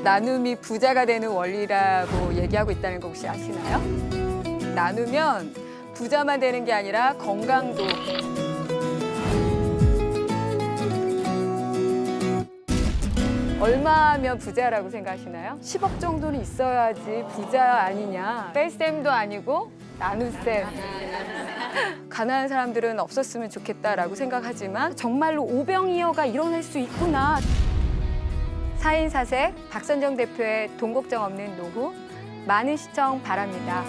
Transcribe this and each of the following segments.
나눔이 부자가 되는 원리라고 얘기하고 있다는 거 혹시 아시나요? 나누면 부자만 되는 게 아니라 건강도. 얼마면 부자라고 생각하시나요? 10억 정도는 있어야지 부자 아니냐. 뺄셈도 아니고 나눗셈. 가난한 사람들은 없었으면 좋겠다라고 생각하지만 정말로 오병이어가 일어날 수 있구나. 4인 4색 박선정 대표의 돈 걱정 없는 노후, 많은 시청 바랍니다.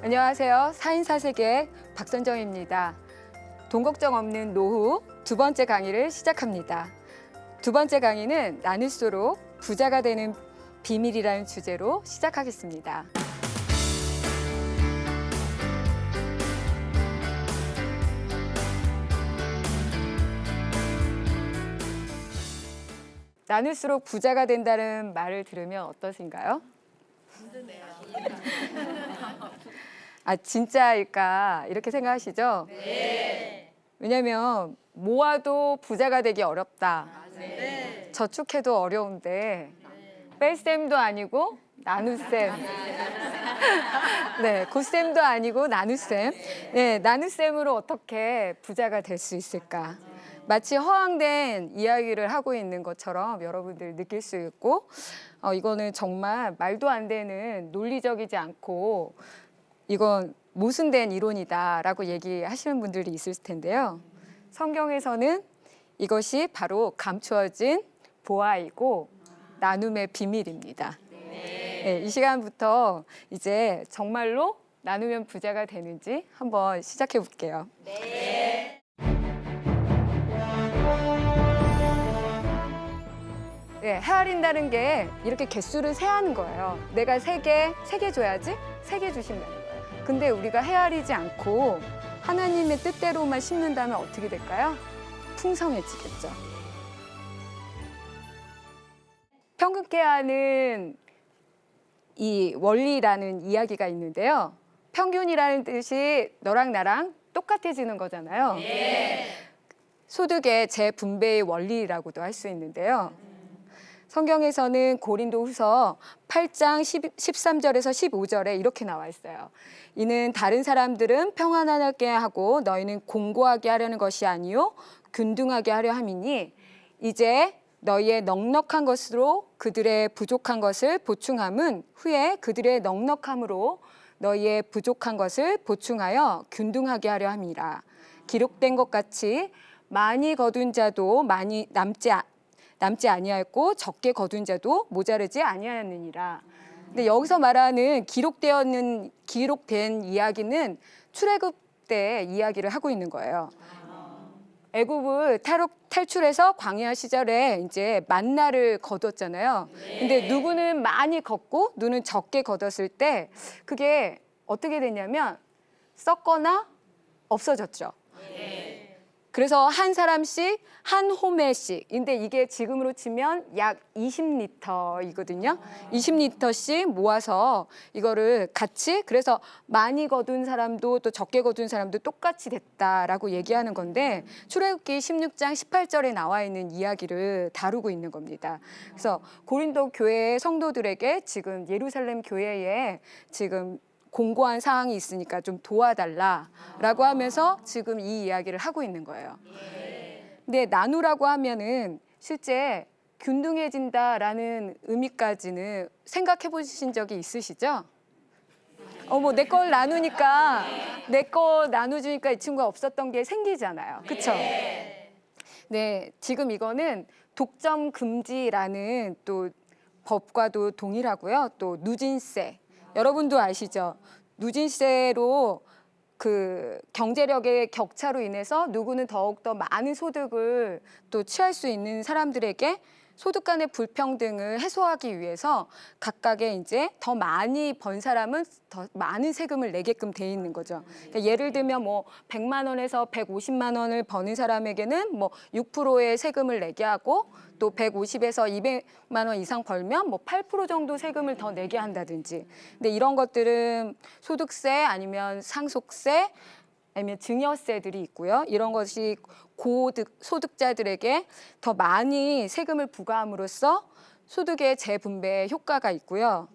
안녕하세요. 4인 4색의 박선정입니다. 돈 걱정 없는 노후 두 번째 강의를 시작합니다. 두 번째 강의는 나눌수록 부자가 되는 비밀이라는 주제로 시작하겠습니다. 나눌수록 부자가 된다는 말을 들으면 어떠신가요? 힘드네요. 아, 진짜일까? 이렇게 생각하시죠? 네. 왜냐면 모아도 부자가 되기 어렵다. 네. 저축해도 어려운데 뺄셈도 아니고 나눗셈. 네, 굿셈도 아니고 나눗셈. 네, 나눗셈으로 어떻게 부자가 될 수 있을까? 마치 허황된 이야기를 하고 있는 것처럼 여러분들 느낄 수 있고, 이거는 정말 말도 안 되는 논리적이지 않고 이건 모순된 이론이다라고 얘기하시는 분들이 있을 텐데요. 성경에서는 이것이 바로 감추어진 보아이고 나눔의 비밀입니다. 네, 이 시간부터 이제 정말로 나누면 부자가 되는지 한번 시작해 볼게요. 네. 네, 헤아린다는 게 이렇게 개수를 세하는 거예요. 내가 세 개 줘야지, 3개 주신다는 거예요. 근데 우리가 헤아리지 않고 하나님의 뜻대로만 심는다면 어떻게 될까요? 풍성해지겠죠. 평균계하는 이 원리라는 이야기가 있는데요. 평균이라는 뜻이 너랑 나랑 똑같아지는 거잖아요. 네. 소득의 재분배의 원리라고도 할 수 있는데요. 성경에서는 고린도후서 8장 13절에서 15절에 이렇게 나와 있어요. 이는 다른 사람들은 평안하게 하고 너희는 공고하게 하려는 것이 아니요 균등하게 하려 함이니 이제 너희의 넉넉한 것으로 그들의 부족한 것을 보충함은 후에 그들의 넉넉함으로 너희의 부족한 것을 보충하여 균등하게 하려 함이라. 기록된 것 같이 많이 거둔 자도 많이 남지 아니하였고 적게 거둔 자도 모자르지 아니하였느니라. 근데 여기서 말하는 기록된 이야기는 출애굽 때 이야기를 하고 있는 거예요. 애굽을 탈출해서 광야 시절에 이제 만나를 거뒀잖아요. 근데 누구는 많이 걷고 누구는 적게 거뒀을 때 그게 어떻게 됐냐면 썩거나 없어졌죠. 그래서 한 사람씩 한 호매씩. 근데 이게 지금으로 치면 약 20리터이거든요. 20리터씩 모아서 이거를 같이 그래서 많이 거둔 사람도 또 적게 거둔 사람도 똑같이 됐다라고 얘기하는 건데 출애굽기 16장 18절에 나와 있는 이야기를 다루고 있는 겁니다. 그래서 고린도 교회 성도들에게 지금 예루살렘 교회에 지금 공고한 사항이 있으니까 좀 도와달라라고 하면서 지금 이 이야기를 하고 있는 거예요. 근데 나누라고 하면은 실제 균등해진다라는 의미까지는 생각해 보신 적이 있으시죠? 뭐 내 걸 나누니까 내 거 나눠주니까 이 친구가 없었던 게 생기잖아요. 그렇죠? 네, 지금 이거는 독점 금지라는 또 법과도 동일하고요. 또 누진세. 여러분도 아시죠? 누진세로 그 경제력의 격차로 인해서 누구는 더욱더 많은 소득을 또 취할 수 있는 사람들에게 소득 간의 불평등을 해소하기 위해서 각각의 이제 더 많이 번 사람은 더 많은 세금을 내게끔 돼 있는 거죠. 그러니까 예를 들면 뭐 100만 원에서 150만 원을 버는 사람에게는 뭐 6%의 세금을 내게 하고 또 150에서 200만 원 이상 벌면 뭐 8% 정도 세금을 더 내게 한다든지. 근데 이런 것들은 소득세 아니면 상속세 아니면 증여세들이 있고요. 이런 것이 소득자들에게 더 많이 세금을 부과함으로써 소득의 재분배에 효과가 있고요.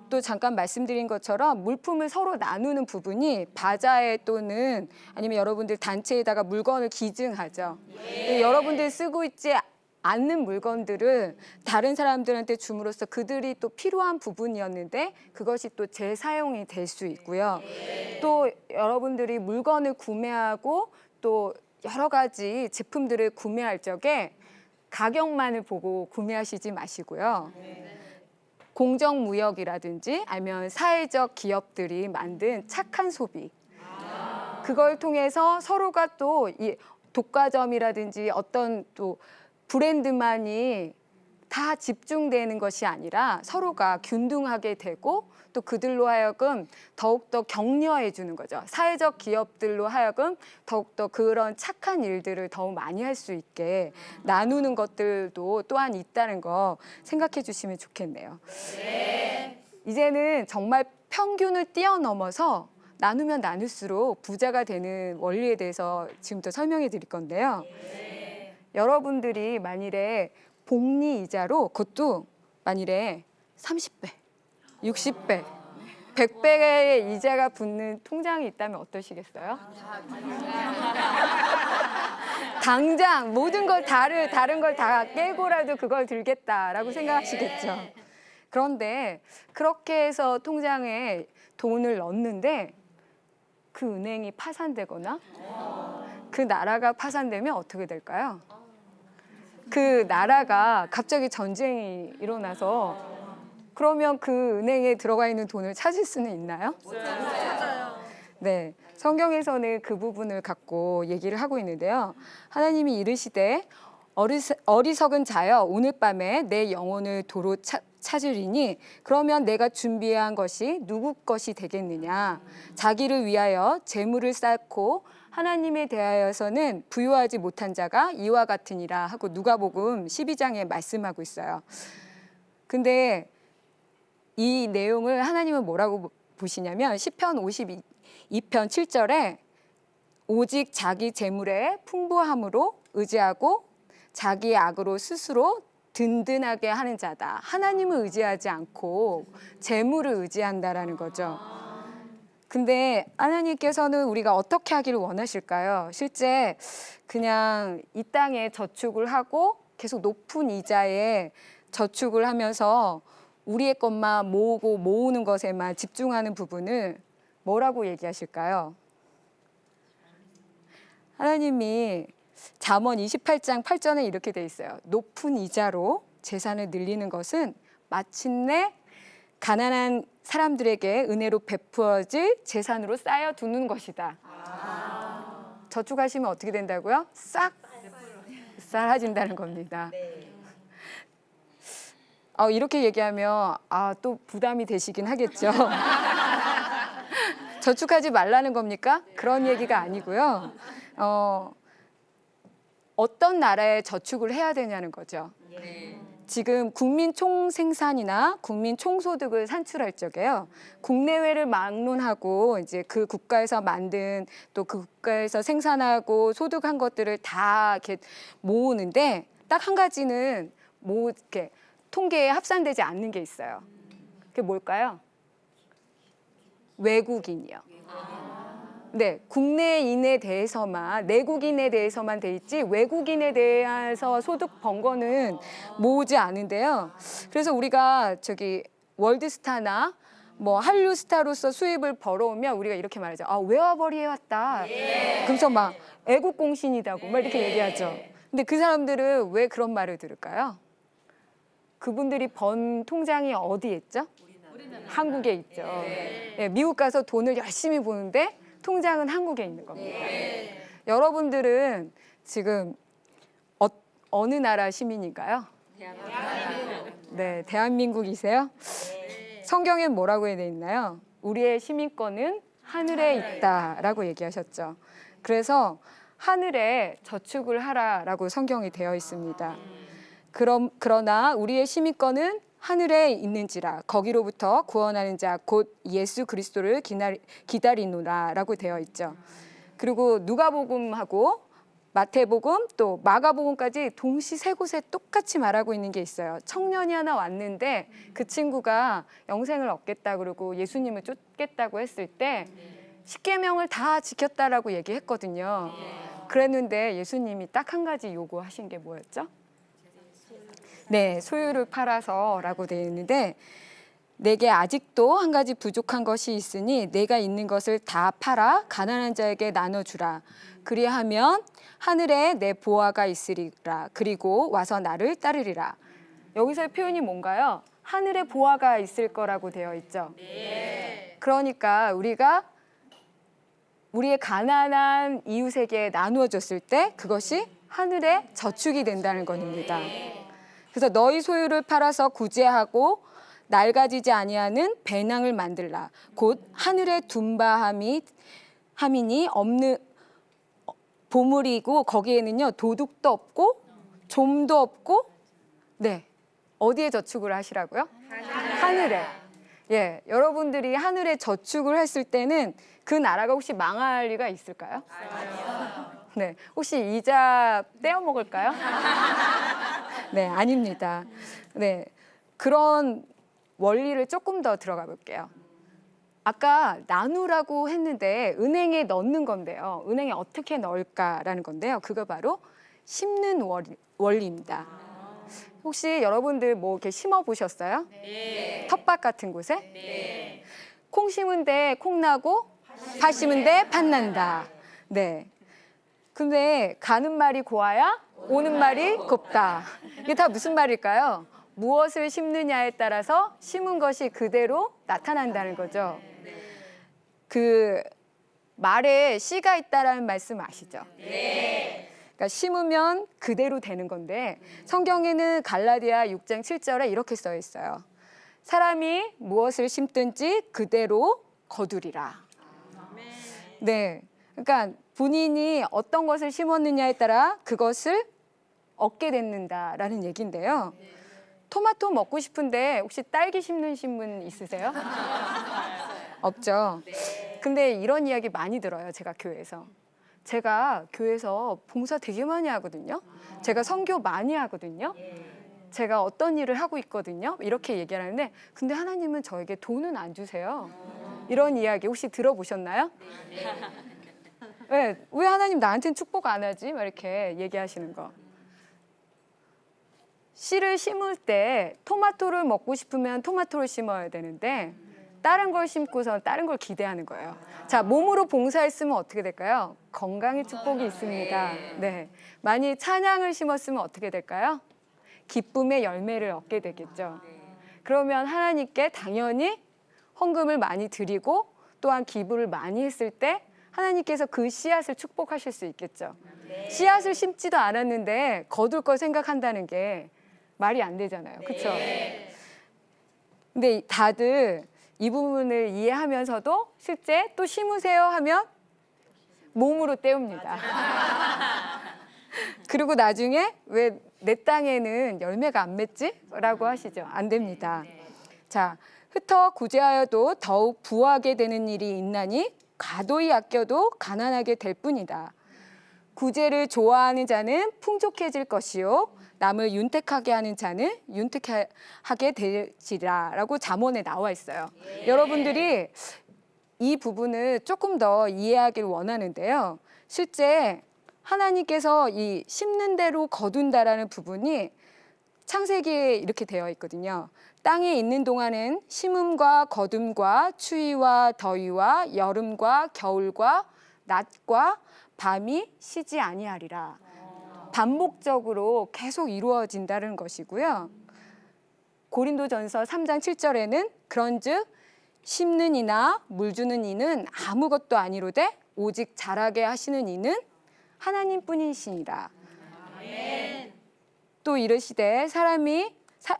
또 잠깐 말씀드린 것처럼 물품을 서로 나누는 부분이 바자회 또는 아니면 여러분들 단체에다가 물건을 기증하죠. 여러분들이 쓰고 있지 않는 물건들을 다른 사람들한테 줌으로써 그들이 또 필요한 부분이었는데 그것이 또 재사용이 될 수 있고요. 또 여러분들이 물건을 구매하고 또 여러 가지 제품들을 구매할 적에 가격만을 보고 구매하시지 마시고요. 공정무역이라든지 아니면 사회적 기업들이 만든 착한 소비, 그걸 통해서 서로가 또 이 독과점이라든지 어떤 또 브랜드만이 다 집중되는 것이 아니라 서로가 균등하게 되고 또 그들로 하여금 더욱더 격려해 주는 거죠. 사회적 기업들로 하여금 더욱더 그런 착한 일들을 더욱 많이 할 수 있게 나누는 것들도 또한 있다는 거 생각해 주시면 좋겠네요. 이제는 정말 평균을 뛰어넘어서 나누면 나눌수록 부자가 되는 원리에 대해서 지금부터 설명해 드릴 건데요. 여러분들이 만일에 복리 이자로 그것도 만일에 30배, 60배, 100배의 이자가 붙는 통장이 있다면 어떠시겠어요? 당장 모든 걸 다른 걸 다 깨고라도 그걸 들겠다라고 생각하시겠죠. 그런데 그렇게 해서 통장에 돈을 넣는데 그 은행이 파산되거나 그 나라가 파산되면 어떻게 될까요? 그 나라가 갑자기 전쟁이 일어나서 그러면 그 은행에 들어가 있는 돈을 찾을 수는 있나요? 네, 성경에서는 그 부분을 갖고 얘기를 하고 있는데요. 하나님이 이르시되 어리석은 자여 오늘 밤에 내 영혼을 도로 찾으리니 그러면 내가 준비한 것이 누구 것이 되겠느냐. 자기를 위하여 재물을 쌓고 하나님에 대하여서는 부유하지 못한 자가 이와 같으니라 하고 누가복음 12장에 말씀하고 있어요. 근데 이 내용을 하나님은 뭐라고 보시냐면 시편 52편 7절에 오직 자기 재물의 풍부함으로 의지하고 자기의 악으로 스스로 든든하게 하는 자다. 하나님을 의지하지 않고 재물을 의지한다라는 거죠. 근데 하나님께서는 우리가 어떻게 하기를 원하실까요? 실제 그냥 이 땅에 저축을 하고 계속 높은 이자에 저축을 하면서 우리의 것만 모으는 것에만 집중하는 부분을 뭐라고 얘기하실까요? 하나님이 잠언 28장 8절에 이렇게 돼 있어요. 높은 이자로 재산을 늘리는 것은 마침내 가난한 사람들에게 은혜로 베푸어질 재산으로 쌓여두는 것이다. 저축하시면 어떻게 된다고요? 싹 사라진다는 겁니다. 이렇게 얘기하면 또 부담이 되시긴 하겠죠. 저축하지 말라는 겁니까? 그런 얘기가 아니고요. 어떤 나라에 저축을 해야 되냐는 거죠. 지금 국민 총생산이나 국민 총소득을 산출할 적에요. 국내외를 막론하고 이제 그 국가에서 만든 또 그 국가에서 생산하고 소득한 것들을 다 이렇게 모으는데 딱 한 가지는 이렇게 통계에 합산되지 않는 게 있어요. 그게 뭘까요? 외국인이요. 네, 국내인에 대해서만, 내국인에 대해서만 돼 있지 외국인에 대해서 소득 번 거는 모으지 않은데요. 그래서 우리가 월드스타나 뭐 한류 스타로서 수입을 벌어오면 우리가 이렇게 말하죠. 외화벌이 해왔다. 그래서 막 애국공신이다고 막 이렇게 얘기하죠. 근데 그 사람들은 왜 그런 말을 들을까요? 그분들이 번 통장이 어디에 있죠? 한국에 있죠. 네, 미국 가서 돈을 열심히 버는데 통장은 한국에 있는 겁니다. 여러분들은 지금 어느 나라 시민인가요? 네, 대한민국이세요? 성경엔 뭐라고 되어 있나요? 우리의 시민권은 하늘에 있다라고 얘기하셨죠. 그래서 하늘에 저축을 하라라고 성경이 되어 있습니다. 그러나 우리의 시민권은 하늘에 있는지라 거기로부터 구원하는 자 곧 예수 그리스도를 기다리노라라고 되어 있죠. 그리고 누가복음하고 마태복음 또 마가복음까지 동시 세 곳에 똑같이 말하고 있는 게 있어요. 청년이 하나 왔는데 그 친구가 영생을 얻겠다 그러고 예수님을 쫓겠다고 했을 때 십계명을 다 지켰다라고 얘기했거든요. 그랬는데 예수님이 딱 한 가지 요구하신 게 뭐였죠? 네, 소유를 팔아서라고 되어 있는데 내게 아직도 한 가지 부족한 것이 있으니 내가 있는 것을 다 팔아 가난한 자에게 나눠주라. 그리하면 하늘에 내 보화가 있으리라. 그리고 와서 나를 따르리라. 여기서의 표현이 뭔가요? 하늘에 보화가 있을 거라고 되어 있죠. 그러니까 우리가 우리의 가난한 이웃에게 나누어 줬을 때 그것이 하늘에 저축이 된다는 것입니다. 그래서 너희 소유를 팔아서 구제하고 낡아지지 아니하는 배낭을 만들라. 곧 하늘에 둔바함이니 없는 보물이고 거기에는요 도둑도 없고 좀도 없고 네 어디에 저축을 하시라고요? 하늘에. 예, 여러분들이 하늘에 저축을 했을 때는 그 나라가 혹시 망할 리가 있을까요? 네, 혹시 이자 떼어 먹을까요? 네, 아닙니다. 네, 그런 원리를 조금 더 들어가 볼게요. 아까 나누라고 했는데 은행에 넣는 건데요. 은행에 어떻게 넣을까라는 건데요. 그거 바로 심는 원리입니다. 혹시 여러분들 뭐 이렇게 심어 보셨어요? 네. 텃밭 같은 곳에? 네. 콩 심은 데 콩 나고 팥 심은 데 팥 난다. 네. 근데 가는 말이 고와야 오는 말이 곱다. 이게 다 무슨 말일까요? 무엇을 심느냐에 따라서 심은 것이 그대로 나타난다는 거죠. 그 말에 씨가 있다라는 말씀 아시죠? 네. 그러니까 심으면 그대로 되는 건데 성경에는 갈라디아 6장 7절에 이렇게 써 있어요. 사람이 무엇을 심든지 그대로 거두리라. 네. 그러니까 본인이 어떤 것을 심었느냐에 따라 그것을 얻게 된다라는 얘기인데요. 토마토 먹고 싶은데 혹시 딸기 심는 분 있으세요? 없죠. 근데 이런 이야기 많이 들어요. 제가 교회에서. 제가 교회에서 봉사 되게 많이 하거든요. 제가 선교 많이 하거든요. 제가 어떤 일을 하고 있거든요. 이렇게 얘기를 하는데 근데 하나님은 저에게 돈은 안 주세요. 이런 이야기 혹시 들어보셨나요? 네, 왜 하나님 나한테는 축복 안 하지? 막 이렇게 얘기하시는 거. 씨를 심을 때 토마토를 먹고 싶으면 토마토를 심어야 되는데 다른 걸 심고서 다른 걸 기대하는 거예요. 자, 몸으로 봉사했으면 어떻게 될까요? 건강의 축복이 있습니다. 네. 만일 찬양을 심었으면 어떻게 될까요? 기쁨의 열매를 얻게 되겠죠. 그러면 하나님께 당연히 헌금을 많이 드리고 또한 기부를 많이 했을 때 하나님께서 그 씨앗을 축복하실 수 있겠죠. 씨앗을 심지도 않았는데 거둘 걸 생각한다는 게 말이 안 되잖아요. 그렇죠? 근데 다들 이 부분을 이해하면서도 실제 또 심으세요 하면 몸으로 때웁니다. 그리고 나중에 왜 내 땅에는 열매가 안 맺지? 라고 하시죠. 안 됩니다. 자, 흩어 구제하여도 더욱 부하게 되는 일이 있나니 가도히 아껴도 가난하게 될 뿐이다. 구제를 좋아하는 자는 풍족해질 것이요 남을 윤택하게 하는 자는 윤택하게 되리라 라고 잠언에 나와 있어요. 여러분들이 이 부분을 조금 더 이해하길 원하는데요. 실제 하나님께서 이 심는 대로 거둔다라는 부분이 창세기에 이렇게 되어 있거든요. 땅에 있는 동안은 심음과 거둠과 추위와 더위와 여름과 겨울과 낮과 밤이 쉬지 아니하리라. 반복적으로 계속 이루어진다는 것이고요. 고린도전서 3장 7절에는 그런즉 심는 이나 물 주는 이는 아무것도 아니로되 오직 자라게 하시는 이는 하나님뿐이시니라. 아멘. 또 이르시되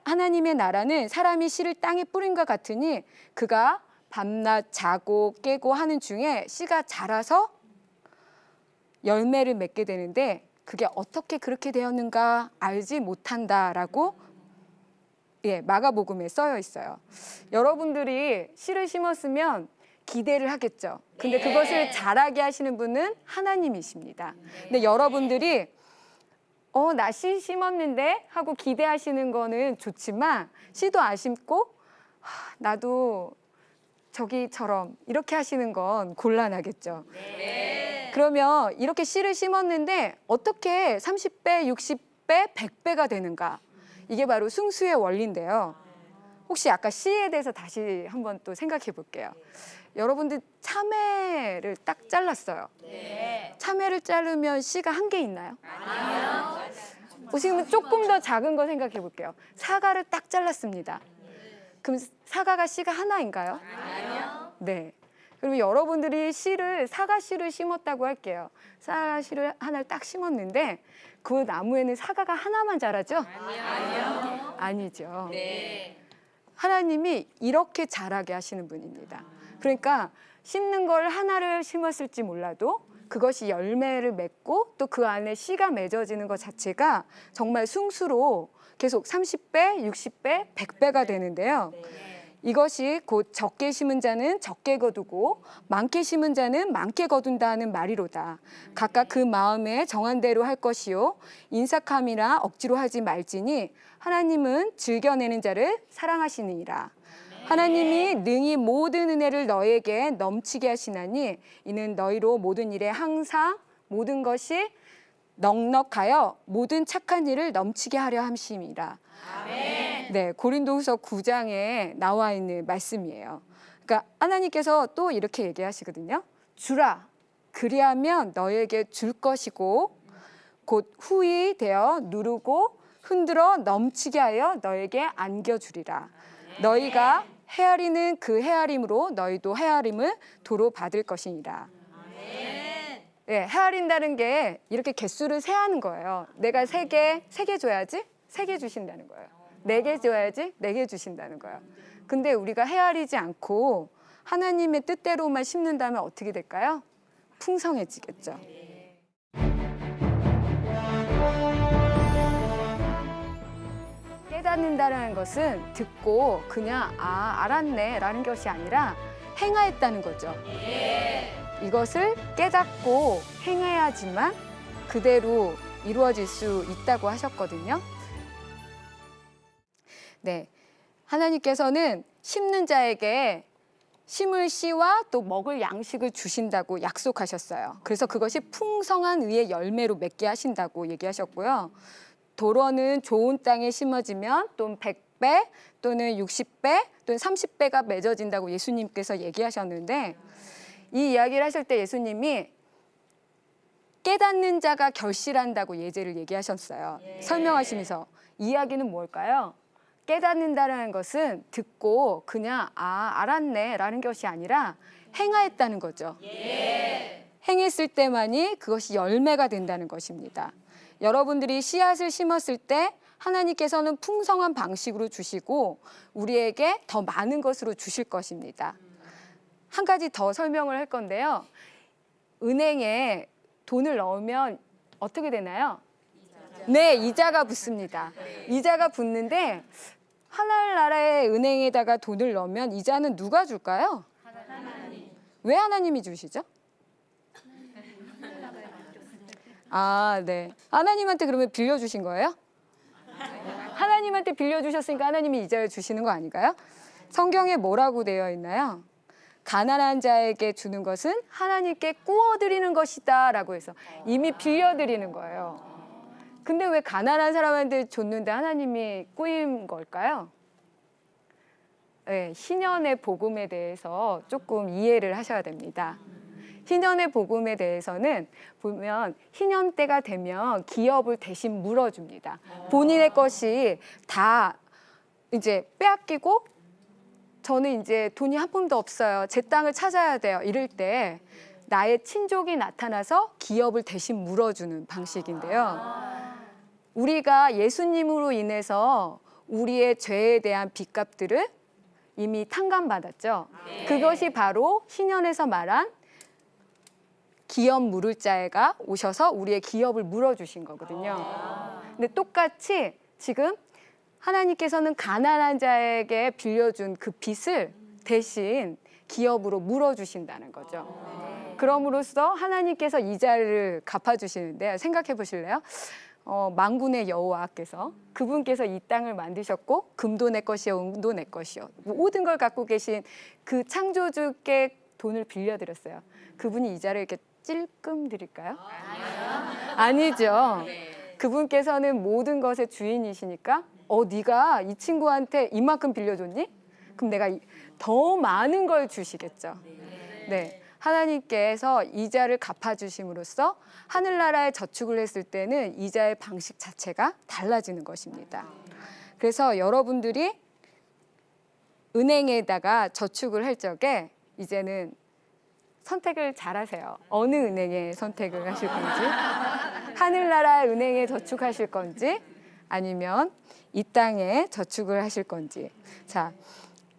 하나님의 나라는 사람이 씨를 땅에 뿌린과 같으니 그가 밤낮 자고 깨고 하는 중에 씨가 자라서 열매를 맺게 되는데 그게 어떻게 그렇게 되었는가 알지 못한다라고 마가복음에 써여 있어요. 여러분들이 씨를 심었으면 기대를 하겠죠. 근데 그것을 자라게 하시는 분은 하나님이십니다. 근데 여러분들이 나 씨 심었는데 하고 기대하시는 거는 좋지만 씨도 안 심고 나도 저기처럼 이렇게 하시는 건 곤란하겠죠. 그러면 이렇게 씨를 심었는데 어떻게 30배, 60배, 100배가 되는가? 이게 바로 승수의 원리인데요. 혹시 아까 씨에 대해서 다시 한번 또 생각해 볼게요. 여러분들 참외를 딱 잘랐어요. 참외를 자르면 씨가 한 개 있나요? 아니요. 보시면 조금 더 작은 거 생각해 볼게요. 사과를 딱 잘랐습니다. 그럼 사과가 씨가 하나인가요? 아니요. 네. 그러면 여러분들이 사과 씨를 심었다고 할게요. 사과 씨를 하나를 딱 심었는데 그 나무에는 사과가 하나만 자라죠? 아니요. 아니죠. 네. 하나님이 이렇게 자라게 하시는 분입니다. 그러니까 심는 걸 하나를 심었을지 몰라도 그것이 열매를 맺고 또 그 안에 씨가 맺어지는 것 자체가 정말 승수로 계속 30배, 60배, 100배가 되는데요. 이것이 곧 적게 심은 자는 적게 거두고 많게 심은 자는 많게 거둔다는 말이로다. 각각 그 마음에 정한 대로 할 것이요 인삭함이나 억지로 하지 말지니 하나님은 즐겨내는 자를 사랑하시느니라. 하나님이 능히 모든 은혜를 너에게 넘치게 하시나니 이는 너희로 모든 일에 항상 모든 것이 넉넉하여 모든 착한 일을 넘치게 하려 함심이라. 아멘. 네, 고린도후서 9장에 나와 있는 말씀이에요. 그러니까 하나님께서 또 이렇게 얘기하시거든요. 주라, 그리하면 너에게 줄 것이고 곧 후히 되어 누르고 흔들어 넘치게 하여 너에게 안겨주리라. 너희가 헤아리는 그 헤아림으로 너희도 헤아림을 도로 받을 것이니라. 네, 헤아린다는 게 이렇게 개수를 세하는 거예요. 내가 3개 줘야지 3개 주신다는 거예요. 4개 줘야지 4개 주신다는 거예요. 근데 우리가 헤아리지 않고 하나님의 뜻대로만 심는다면 어떻게 될까요? 풍성해지겠죠. 깨닫는다는 것은 듣고 그냥 알았네 라는 것이 아니라 행하였다는 거죠. 이것을 깨닫고 행해야지만 그대로 이루어질 수 있다고 하셨거든요. 네, 하나님께서는 심는 자에게 심을 씨와 또 먹을 양식을 주신다고 약속하셨어요. 그래서 그것이 풍성한 의의 열매로 맺게 하신다고 얘기하셨고요. 도로는 좋은 땅에 심어지면 또 100배 또는 60배 또는 30배가 맺어진다고 예수님께서 얘기하셨는데 이 이야기를 하실 때 예수님이 깨닫는 자가 결실한다고 예제를 얘기하셨어요. 설명하시면서 이야기는 뭘까요? 깨닫는다는 것은 듣고 그냥 알았네 라는 것이 아니라 행하였다는 거죠. 행했을 때만이 그것이 열매가 된다는 것입니다. 여러분들이 씨앗을 심었을 때 하나님께서는 풍성한 방식으로 주시고 우리에게 더 많은 것으로 주실 것입니다. 한 가지 더 설명을 할 건데요. 은행에 돈을 넣으면 어떻게 되나요? 네, 이자가 붙습니다. 이자가 붙는데 하늘나라의 은행에다가 돈을 넣으면 이자는 누가 줄까요? 하나님. 왜 하나님이 주시죠? 네. 하나님한테 그러면 빌려주신 거예요? 하나님한테 빌려주셨으니까 하나님이 이자를 주시는 거 아닌가요? 성경에 뭐라고 되어 있나요? 가난한 자에게 주는 것은 하나님께 꾸어드리는 것이다 라고 해서 이미 빌려드리는 거예요. 근데 왜 가난한 사람한테 줬는데 하나님이 꾸인 걸까요? 네, 희년의 복음에 대해서 조금 이해를 하셔야 됩니다. 희년의 복음에 대해서는 보면 희년 때가 되면 기업을 대신 물어줍니다. 본인의 것이 다 이제 빼앗기고 저는 이제 돈이 한 푼도 없어요. 제 땅을 찾아야 돼요. 이럴 때 나의 친족이 나타나서 기업을 대신 물어주는 방식인데요. 우리가 예수님으로 인해서 우리의 죄에 대한 빚값들을 이미 탕감받았죠. 그것이 바로 신약에서 말한 기업 물을 자가 오셔서 우리의 기업을 물어주신 거거든요. 근데 똑같이 지금 하나님께서는 가난한 자에게 빌려준 그 빚을 대신 기업으로 물어주신다는 거죠. 그럼으로써 하나님께서 이자를 갚아주시는데 생각해 보실래요? 만군의 여호와께서 그분께서 이 땅을 만드셨고 금도 내 것이요 은도 내 것이요 모든 걸 갖고 계신 그 창조주께 돈을 빌려드렸어요. 그분이 이자를 이렇게 찔끔 드릴까요? 아니죠. 그분께서는 모든 것의 주인이시니까 네가 이 친구한테 이만큼 빌려줬니? 그럼 내가 더 많은 걸 주시겠죠. 네. 하나님께서 이자를 갚아주심으로써 하늘나라에 저축을 했을 때는 이자의 방식 자체가 달라지는 것입니다. 그래서 여러분들이 은행에다가 저축을 할 적에 이제는 선택을 잘하세요. 어느 은행에 선택을 하실 건지, 하늘나라 은행에 저축하실 건지, 아니면 이 땅에 저축을 하실 건지. 자.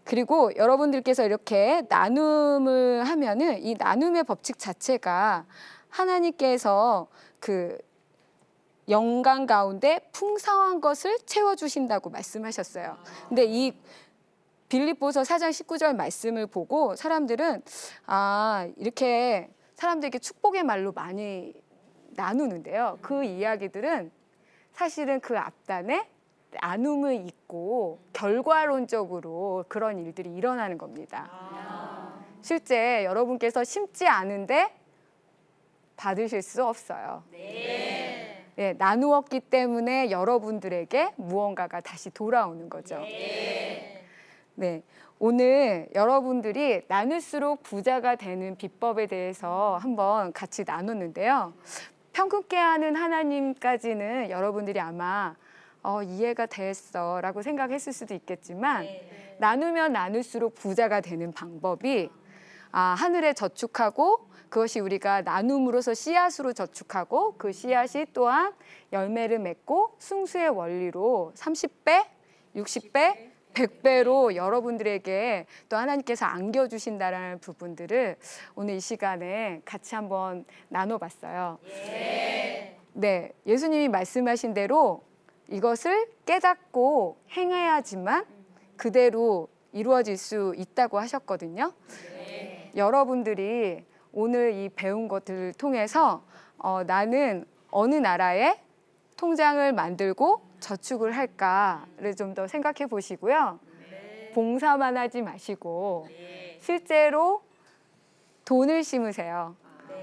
그리고 여러분들께서 이렇게 나눔을 하면은 이 나눔의 법칙 자체가 하나님께서 그 영광 가운데 풍성한 것을 채워주신다고 말씀하셨어요. 근데 이 빌립보서 4장 19절 말씀을 보고 사람들은 이렇게 사람들에게 축복의 말로 많이 나누는데요. 그 이야기들은 사실은 그 앞단에 나눔을 잊고 결과론적으로 그런 일들이 일어나는 겁니다. 실제 여러분께서 심지 않은데 받으실 수 없어요. 네, 나누었기 때문에 여러분들에게 무언가가 다시 돌아오는 거죠. 네, 오늘 여러분들이 나눌수록 부자가 되는 비법에 대해서 한번 같이 나눴는데요. 평균케 하는 하나님까지는 여러분들이 아마 이해가 됐어 라고 생각했을 수도 있겠지만 나누면 나눌수록 부자가 되는 방법이 하늘에 저축하고 그것이 우리가 나눔으로서 씨앗으로 저축하고 그 씨앗이 또한 열매를 맺고 승수의 원리로 30배, 60배, 100배로 여러분들에게 또 하나님께서 안겨주신다는 부분들을 오늘 이 시간에 같이 한번 나눠봤어요. 네, 예수님이 말씀하신 대로 이것을 깨닫고 행해야지만 그대로 이루어질 수 있다고 하셨거든요. 여러분들이 오늘 이 배운 것들을 통해서 나는 어느 나라에 통장을 만들고 저축을 할까를 좀 더 생각해 보시고요. 봉사만 하지 마시고 실제로 돈을 심으세요.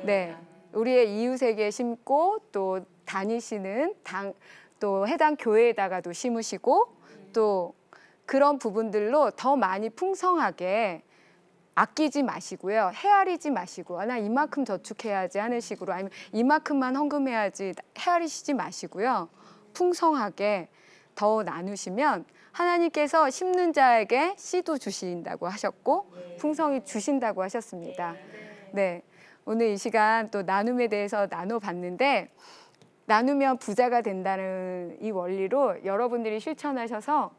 네, 우리의 이웃에게 심고 또 다니시는 또 해당 교회에다가도 심으시고 또 그런 부분들로 더 많이 풍성하게 아끼지 마시고요. 헤아리지 마시고 나 이만큼 저축해야지 하는 식으로 아니면 이만큼만 헌금해야지 헤아리시지 마시고요. 풍성하게 더 나누시면 하나님께서 심는 자에게 씨도 주신다고 하셨고 풍성히 주신다고 하셨습니다. 네, 오늘 이 시간 또 나눔에 대해서 나눠봤는데 나누면 부자가 된다는 이 원리로 여러분들이 실천하셔서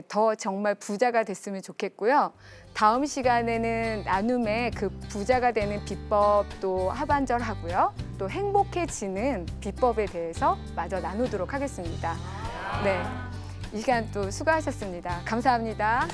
더 정말 부자가 됐으면 좋겠고요. 다음 시간에는 나눔의 그 부자가 되는 비법도 하반절 하고요. 또 행복해지는 비법에 대해서 마저 나누도록 하겠습니다. 네, 이 시간 또 수고하셨습니다. 감사합니다.